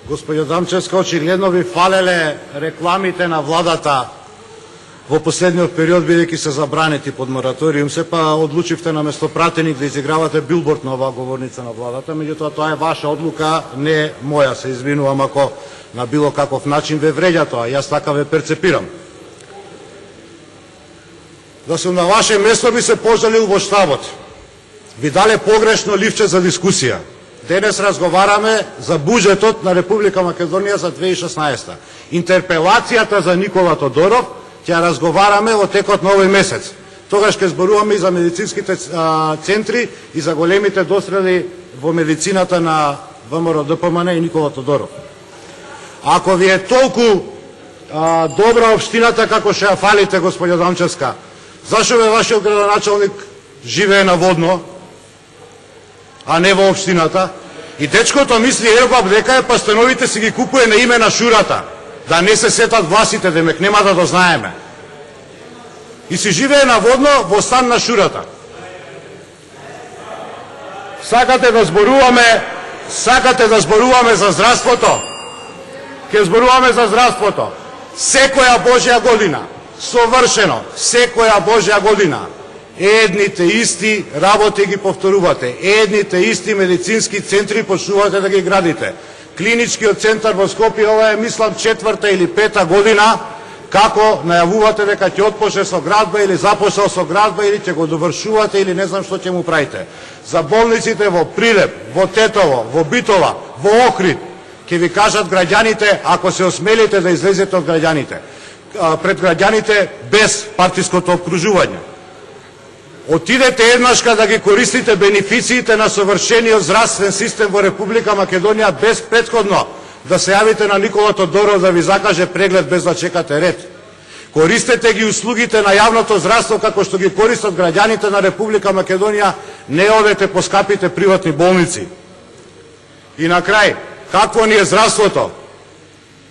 Господја Дамчевска, очигледно ви фалеле рекламите на владата во последниот период, бидејќи се забранети под мораториум. Сепа одлучивте на место пратеник да изигравате билборд на оваа говорница на владата, меѓутоа тоа е ваша одлука, не моја. Се извинувам ако на било каков начин ве вреѓа тоа, јас така ве перцепирам. Да сум на ваше место би се пожалил во штабот. Ви дале погрешно ливче за дискусија. Денес разговараме за буџетот на Република Македонија за 2016. Интерпелацијата за Никола Тодоров ќе разговараме во текот на овој месец. Тогаш ќе зборуваме и за медицинските центри и за големите дострели во медицината на ВМРО ДПМН и Никола Тодоров. Ако ви е толку добра општината како што ја фалите, господја Дамчевска, зашо бе вашиот градоначалник живее на Водно, а не во општината? И дечкото мисли ербаб дека е, па становите си ги купуе на име на шурата, да не се сетат власите, демек нема да дознаеме. И си живее на Водно во стан на шурата. Сакате да зборуваме за здравството? Ке зборуваме за здравството. Секоја Божја година, совршено, секоја Божја година, едните исти работи ги повторувате, едните исти медицински центри почнувате да ги градите. Клиничкиот центар во Скопје, ова е, мислам, 4-та или 5-та година, како најавувате дека ќе отпочне со градба или започнал со градба или ќе го довршувате или не знам што ќе му правите. За болниците во Прилеп, во Тетово, во Битола, во Охрид, ќе ви кажат граѓаните, ако се осмелите да излезете од граѓаните, пред граѓаните без партиското обкружување. Отидете еднашка да ги користите бенефициите на совршениот здравствен систем во Република Македонија без претходно да се јавите на Никола Тодоров да ви закаже преглед без да чекате ред. Користете ги услугите на јавното здравство како што ги користат граѓаните на Република Македонија, не одете по скапите приватни болници. И на крај, какво ни е здравството?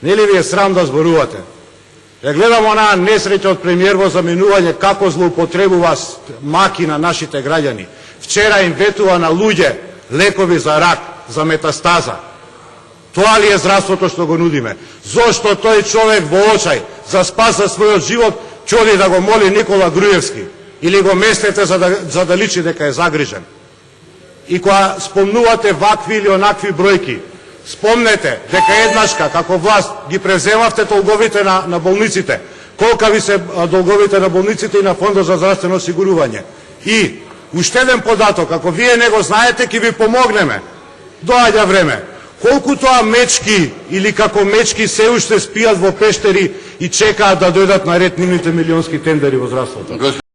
Нели ви е срам да зборувате? Ја гледам онаа несреќа од премиер во заменување како злоупотребува маки на нашите граѓани. Вчера им ветува на луѓе лекови за рак, за метастаза. Тоа ли е здравството што го нудиме? Зошто тој човек во очај за спас за својот живот чоди да го моли Никола Груевски или го местете за да личи дека е загрижен? И кога спомнувате вакви или онакви бројки, спомнете дека еднашка како власт ги преземавте долговите на болниците. Колка ви се долговите на болниците и на Фондот за здравствено осигурување? И уште еден податок, ако вие не го знаете, ќе ви помогнеме. Доаѓа време. Колку тоа мечки или како мечки се уште спијат во пештери и чекаат да дојдат на ред нивните милионски тендери во здравството?